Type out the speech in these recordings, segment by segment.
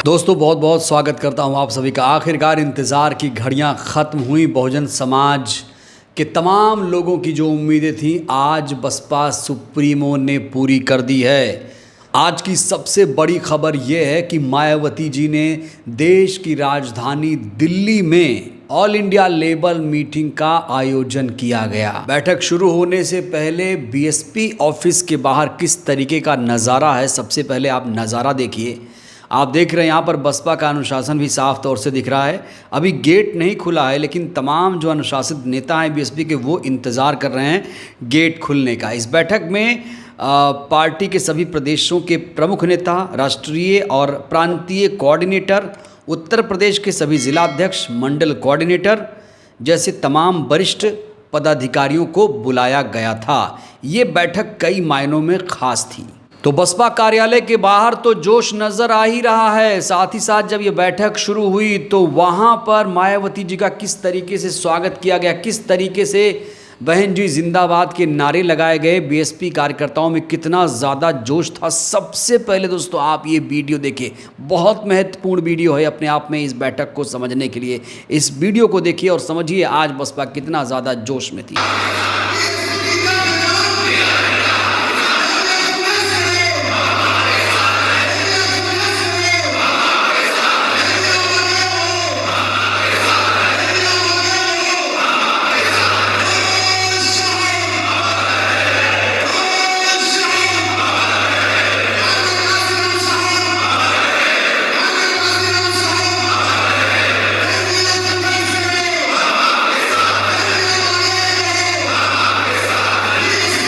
दोस्तों बहुत बहुत स्वागत करता हूं आप सभी का। आखिरकार इंतज़ार की घड़ियां ख़त्म हुई। बहुजन समाज के तमाम लोगों की जो उम्मीदें थीं आज बसपा सुप्रीमो ने पूरी कर दी है। आज की सबसे बड़ी खबर यह है कि मायावती जी ने देश की राजधानी दिल्ली में ऑल इंडिया लेबर मीटिंग का आयोजन किया गया। बैठक शुरू होने से पहले बीएसपी ऑफिस के बाहर किस तरीके का नज़ारा है, सबसे पहले आप नज़ारा देखिए। आप देख रहे हैं यहाँ पर बसपा का अनुशासन भी साफ तौर से दिख रहा है। अभी गेट नहीं खुला है, लेकिन तमाम जो अनुशासित नेता हैं बीएसपी के वो इंतज़ार कर रहे हैं गेट खुलने का। इस बैठक में पार्टी के सभी प्रदेशों के प्रमुख नेता, राष्ट्रीय और प्रांतीय कोऑर्डिनेटर, उत्तर प्रदेश के सभी जिलाध्यक्ष, मंडल कोऑर्डिनेटर जैसे तमाम वरिष्ठ पदाधिकारियों को बुलाया गया था। ये बैठक कई मायनों में खास थी। तो बसपा कार्यालय के बाहर तो जोश नज़र आ ही रहा है। साथ ही साथ जब ये बैठक शुरू हुई तो वहाँ पर मायावती जी का किस तरीके से स्वागत किया गया, किस तरीके से बहन जी जिंदाबाद के नारे लगाए गए, बीएसपी कार्यकर्ताओं में कितना ज़्यादा जोश था। सबसे पहले दोस्तों आप ये वीडियो देखिए, बहुत महत्वपूर्ण वीडियो है अपने आप में इस बैठक को समझने के लिए। इस वीडियो को देखिए और समझिए आज बसपा कितना ज़्यादा जोश में थी।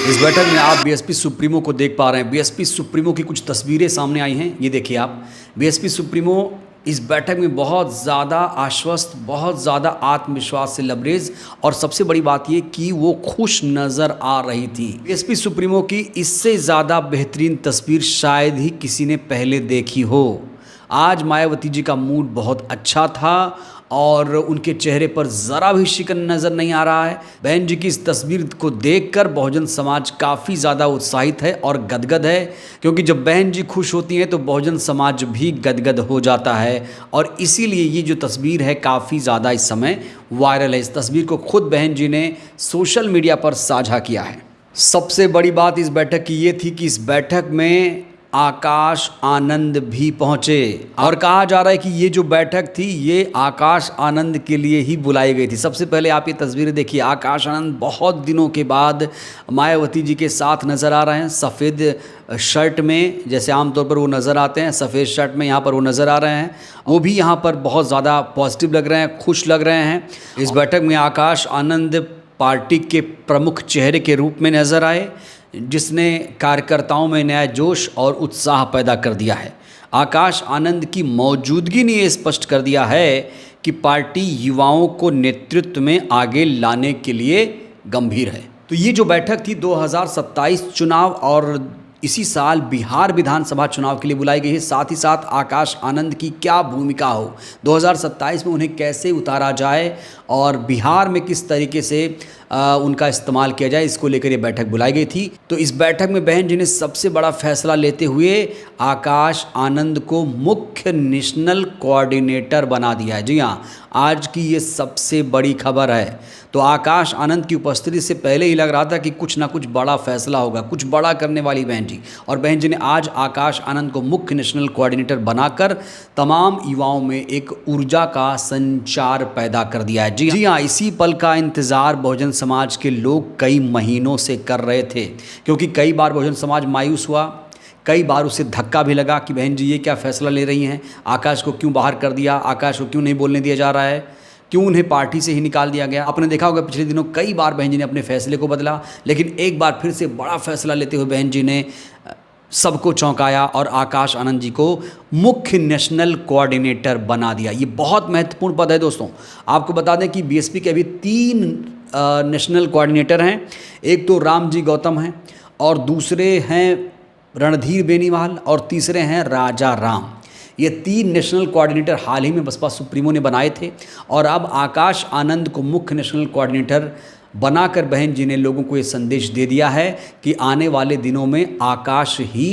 इस बैठक में आप बीएसपी सुप्रीमो को देख पा रहे हैं। बीएसपी सुप्रीमो की कुछ तस्वीरें सामने आई हैं, ये देखिए आप। बीएसपी सुप्रीमो इस बैठक में बहुत ज़्यादा आश्वस्त, बहुत ज़्यादा आत्मविश्वास से लबरेज, और सबसे बड़ी बात ये कि वो खुश नज़र आ रही थी। बीएसपी सुप्रीमो की इससे ज़्यादा बेहतरीन तस्वीर शायद ही किसी ने पहले देखी हो। आज मायावती जी का मूड बहुत अच्छा था और उनके चेहरे पर ज़रा भी शिकन नज़र नहीं आ रहा है। बहन जी की इस तस्वीर को देखकर बहुजन समाज काफ़ी ज़्यादा उत्साहित है और गदगद है, क्योंकि जब बहन जी खुश होती हैं तो बहुजन समाज भी गदगद हो जाता है। और इसीलिए ये जो तस्वीर है काफ़ी ज़्यादा इस समय वायरल है। इस तस्वीर को खुद बहन जी ने सोशल मीडिया पर साझा किया है। सबसे बड़ी बात इस बैठक की ये थी कि इस बैठक में आकाश आनंद भी पहुँचे, और कहा जा रहा है कि ये जो बैठक थी ये आकाश आनंद के लिए ही बुलाई गई थी। सबसे पहले आप ये तस्वीरें देखिए, आकाश आनंद बहुत दिनों के बाद मायावती जी के साथ नज़र आ रहे हैं। सफ़ेद शर्ट में जैसे आमतौर पर वो नज़र आते हैं, सफ़ेद शर्ट में यहाँ पर वो नज़र आ रहे हैं। वो भी यहाँ पर बहुत ज़्यादा पॉजिटिव लग रहे हैं, खुश लग रहे हैं। इस बैठक में आकाश आनंद पार्टी के प्रमुख चेहरे के रूप में नज़र आए, जिसने कार्यकर्ताओं में नया जोश और उत्साह पैदा कर दिया है। आकाश आनंद की मौजूदगी ने ये स्पष्ट कर दिया है कि पार्टी युवाओं को नेतृत्व में आगे लाने के लिए गंभीर है। तो ये जो बैठक थी 2027 चुनाव और इसी साल बिहार विधानसभा चुनाव के लिए बुलाई गई है। साथ ही साथ आकाश आनंद की क्या भूमिका हो, 2027 में उन्हें कैसे उतारा जाए और बिहार में किस तरीके से उनका इस्तेमाल किया जाए, इसको लेकर ये बैठक बुलाई गई थी। तो इस बैठक में बहन जी ने सबसे बड़ा फैसला लेते हुए आकाश आनंद को मुख्य नेशनल कोऑर्डिनेटर बना दिया है। जी हाँ, आज की ये सबसे बड़ी खबर है। तो आकाश आनंद की उपस्थिति से पहले ही लग रहा था कि कुछ ना कुछ बड़ा फैसला होगा, कुछ बड़ा करने वाली बहन जी। और बहन जी ने आज आकाश आनंद को मुख्य नेशनल कोऑर्डिनेटर बनाकर तमाम युवाओं में एक ऊर्जा का संचार पैदा कर दिया है। जी हाँ, इसी पल का इंतज़ार बहुजन समाज के लोग कई महीनों से कर रहे थे, क्योंकि कई बार बहुजन समाज मायूस हुआ, कई बार उसे धक्का भी लगा कि बहन जी ये क्या फ़ैसला ले रही हैं, आकाश को क्यों बाहर कर दिया, आकाश को क्यों नहीं बोलने दिया जा रहा है, क्यों उन्हें पार्टी से ही निकाल दिया गया। आपने देखा होगा पिछले दिनों कई बार बहन जी ने अपने फैसले को बदला, लेकिन एक बार फिर से बड़ा फैसला लेते हुए बहन जी ने सबको चौंकाया और आकाश आनंद जी को मुख्य नेशनल कोऑर्डिनेटर बना दिया। ये बहुत महत्वपूर्ण पद है दोस्तों। आपको बता दें कि बीएसपी के अभी 3 नेशनल कोऑर्डिनेटर हैं। एक तो रामजी गौतम हैं, और दूसरे हैं रणधीर बेनीवाल, और तीसरे हैं राजा राम। ये 3 नेशनल कोऑर्डिनेटर हाल ही में बसपा सुप्रीमो ने बनाए थे, और अब आकाश आनंद को मुख्य नेशनल कोऑर्डिनेटर बनाकर बहन जी ने लोगों को ये संदेश दे दिया है कि आने वाले दिनों में आकाश ही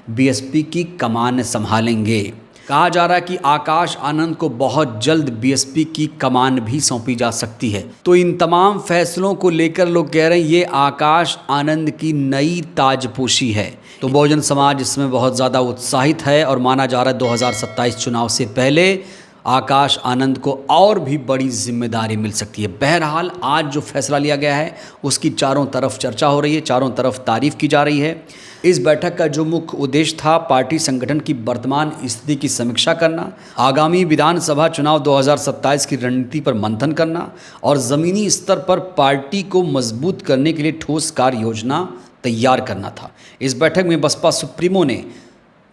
बीएसपी की कमान संभालेंगे। कहा जा रहा है कि आकाश आनंद को बहुत जल्द बीएसपी की कमान भी सौंपी जा सकती है। तो इन तमाम फैसलों को लेकर लोग कह रहे हैं ये आकाश आनंद की नई ताजपोशी है। तो बहुजन समाज इसमें बहुत ज़्यादा उत्साहित है और माना जा रहा है 2027 चुनाव से पहले आकाश आनंद को और भी बड़ी जिम्मेदारी मिल सकती है। बहरहाल आज जो फैसला लिया गया है उसकी चारों तरफ चर्चा हो रही है, चारों तरफ तारीफ की जा रही है। इस बैठक का जो मुख्य उद्देश्य था पार्टी संगठन की वर्तमान स्थिति की समीक्षा करना, आगामी विधानसभा चुनाव 2027 की रणनीति पर मंथन करना और ज़मीनी स्तर पर पार्टी को मजबूत करने के लिए ठोस कार्य योजना तैयार करना था। इस बैठक में बसपा सुप्रीमो ने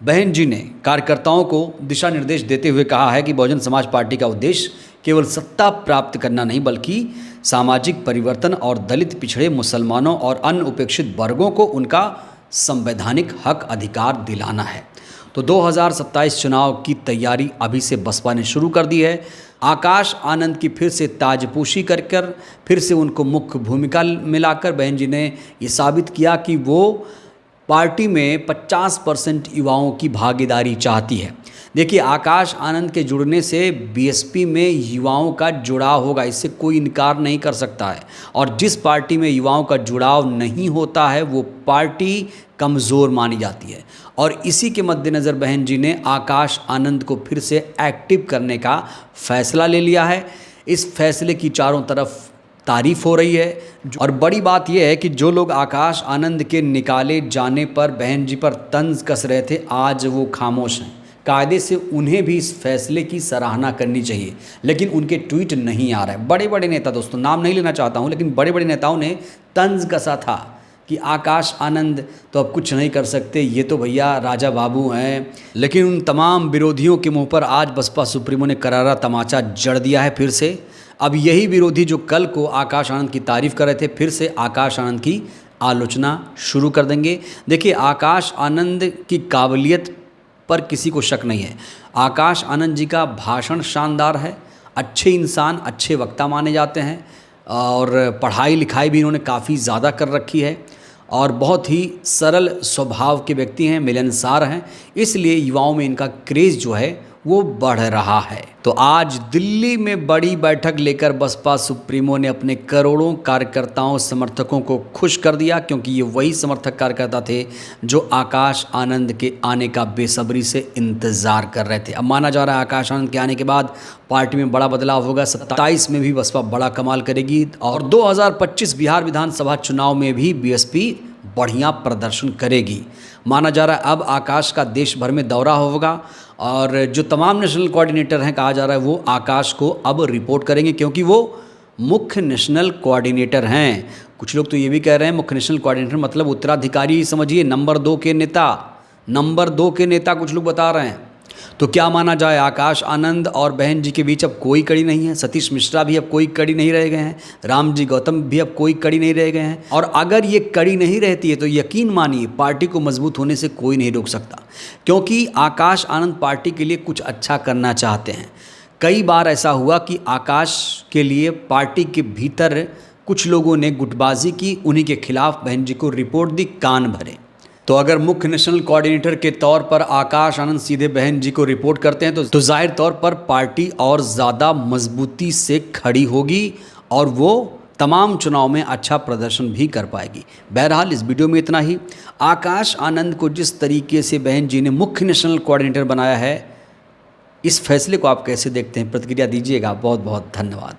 बहन जी ने कार्यकर्ताओं को दिशा निर्देश देते हुए कहा है कि बहुजन समाज पार्टी का उद्देश्य केवल सत्ता प्राप्त करना नहीं बल्कि सामाजिक परिवर्तन और दलित, पिछड़े, मुसलमानों और अन्य उपेक्षित वर्गों को उनका संवैधानिक हक अधिकार दिलाना है। तो 2027 चुनाव की तैयारी अभी से बसपा ने शुरू कर दी है। आकाश आनंद की फिर से ताजपोशी कर फिर से उनको मुख्य भूमिका मिलाकर बहन जी ने ये साबित किया कि वो पार्टी में 50% युवाओं की भागीदारी चाहती है। देखिए, आकाश आनंद के जुड़ने से बीएसपी में युवाओं का जुड़ाव होगा, इससे कोई इनकार नहीं कर सकता है। और जिस पार्टी में युवाओं का जुड़ाव नहीं होता है वो पार्टी कमज़ोर मानी जाती है। और इसी के मद्देनज़र बहन जी ने आकाश आनंद को फिर से एक्टिव करने का फैसला ले लिया है। इस फैसले की चारों तरफ तारीफ हो रही है। और बड़ी बात यह है कि जो लोग आकाश आनंद के निकाले जाने पर बहन जी पर तंज कस रहे थे, आज वो खामोश हैं। कायदे से उन्हें भी इस फैसले की सराहना करनी चाहिए, लेकिन उनके ट्वीट नहीं आ रहे। बड़े बड़े नेता, दोस्तों नाम नहीं लेना चाहता हूँ, लेकिन बड़े बड़े नेताओं ने तंज कसा था कि आकाश आनंद तो अब कुछ नहीं कर सकते, ये तो भैया राजा बाबू हैं। लेकिन उन तमाम विरोधियों के मुंह पर आज बसपा सुप्रीमो ने करारा तमाचा जड़ दिया है फिर से। अब यही विरोधी जो कल को आकाश आनंद की तारीफ कर रहे थे, फिर से आकाश आनंद की आलोचना शुरू कर देंगे। देखिए, आकाश आनंद की काबिलियत पर किसी को शक नहीं है। आकाश आनंद जी का भाषण शानदार है, अच्छे इंसान, अच्छे वक्ता माने जाते हैं और पढ़ाई लिखाई भी इन्होंने काफ़ी ज़्यादा कर रखी है और बहुत ही सरल स्वभाव के व्यक्ति हैं, मिलनसार हैं। इसलिए युवाओं में इनका क्रेज़ जो है वो बढ़ रहा है। तो आज दिल्ली में बड़ी बैठक लेकर बसपा सुप्रीमो ने अपने करोड़ों कार्यकर्ताओं, समर्थकों को खुश कर दिया, क्योंकि ये वही समर्थक कार्यकर्ता थे जो आकाश आनंद के आने का बेसब्री से इंतज़ार कर रहे थे। अब माना जा रहा है आकाश आनंद के आने के बाद पार्टी में बड़ा बदलाव होगा। 27 में भी बसपा बड़ा कमाल करेगी और 2025 बिहार विधानसभा चुनाव में भी बीएसपी बढ़िया प्रदर्शन करेगी। माना जा रहा है अब आकाश का देश भर में दौरा होगा और जो तमाम नेशनल कोऑर्डिनेटर हैं, कहा जा रहा है वो आकाश को अब रिपोर्ट करेंगे, क्योंकि वो मुख्य नेशनल कोऑर्डिनेटर हैं। कुछ लोग तो ये भी कह रहे हैं मुख्य नेशनल कोऑर्डिनेटर मतलब उत्तराधिकारी समझिए, नंबर 2 के नेता कुछ लोग बता रहे हैं। तो क्या माना जाए, आकाश आनंद और बहन जी के बीच अब कोई कड़ी नहीं है। सतीश मिश्रा भी अब कोई कड़ी नहीं रह गए हैं, रामजी गौतम भी अब कोई कड़ी नहीं रह गए हैं। और अगर ये कड़ी नहीं रहती है तो यकीन मानिए पार्टी को मजबूत होने से कोई नहीं रोक सकता, क्योंकि आकाश आनंद पार्टी के लिए कुछ अच्छा करना चाहते हैं। कई बार ऐसा हुआ कि आकाश के लिए पार्टी के भीतर कुछ लोगों ने गुटबाजी की, उन्हीं के खिलाफ बहन जी को रिपोर्ट दी, कान भरे। तो अगर मुख्य नेशनल कोऑर्डिनेटर के तौर पर आकाश आनंद सीधे बहन जी को रिपोर्ट करते हैं तो जाहिर तौर पर पार्टी और ज़्यादा मजबूती से खड़ी होगी और वो तमाम चुनाव में अच्छा प्रदर्शन भी कर पाएगी। बहरहाल इस वीडियो में इतना ही। आकाश आनंद को जिस तरीके से बहन जी ने मुख्य नेशनल कोऑर्डिनेटर बनाया है, इस फैसले को आप कैसे देखते हैं, प्रतिक्रिया दीजिएगा। बहुत बहुत धन्यवाद।